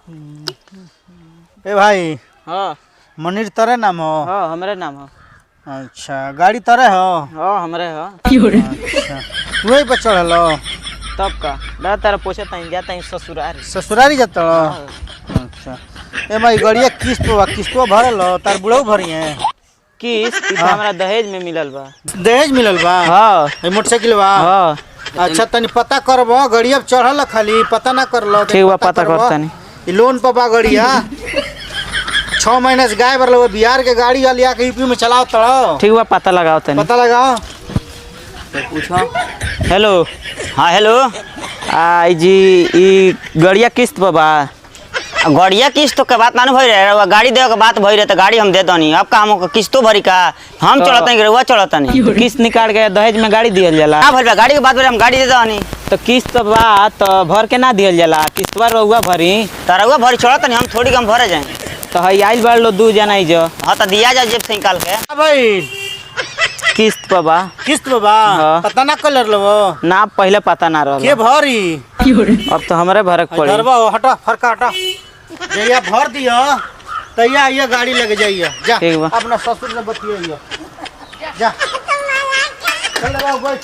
ए भाई। हाँ मनीष तरे नाम हो? हाँ हमारे नाम हो। अच्छा गाड़ी तरे हो? हाँ हमारे हो। अच्छा वही पर चढ़ल हो? तब का दादा तारा पूछे ताई जाता ससुराल ससुरारी जाता हो? अच्छा ए भाई गड़िया किस्तो भरल हो? तार बुढ़ऊ भरी है किस्त हमारा दहेज में मिलल बा। दहेज मिलल बा? हाँ मोटरसाइकिल बा? हाँ अच्छा तनी पता करबो गड़िया चढ़ल खाली पता ना करलो। ठीक बा पता करता नहीं। लोन पर बा गड़िया 6 महीने से गायब रहो बिहार के गाड़ी लिया के यूपी में चलाओ तड़ो। ठीक बा पता लगाओ तनी। पता लगाओ पूछो। हेलो। हाँ हेलो जी ई गड़िया किस्त पर बा? गड़िया किस्त के बात ना भई रहे गाड़ी देवे के बात भई रहे तो गाड़ी हम दे दनी। अब का हम किस्तो भरी का हम चलतनी के रउआ चलतनी किस्त निकाल के दहेज में गाड़ी दियल जाला। हां भरी गाड़ी के बात भरी हम गाड़ी दे दनी। तो किस्त बा तो भर के ना दियल जाला किस्तवा रउआ भरी तरउआ भरी चलतनी हम थोड़ी कम भरे जाए। तो हई आइल बाड़ लो 2 जना ही जो। हां तो दिया जा जेब से निकाल के। भाई किस्त पर बा? किस्त पर बा? हाँ। पता ना कलर लो ना पहले पता ना रहल के भरी। अब तो हमारे भरक पड़ी। धरबा हटा फरका हटा जइया भर दियो तैया ये गाड़ी लेके जाइए जा अपना ससुर से बतियाइए जा चल बाबू बैठ।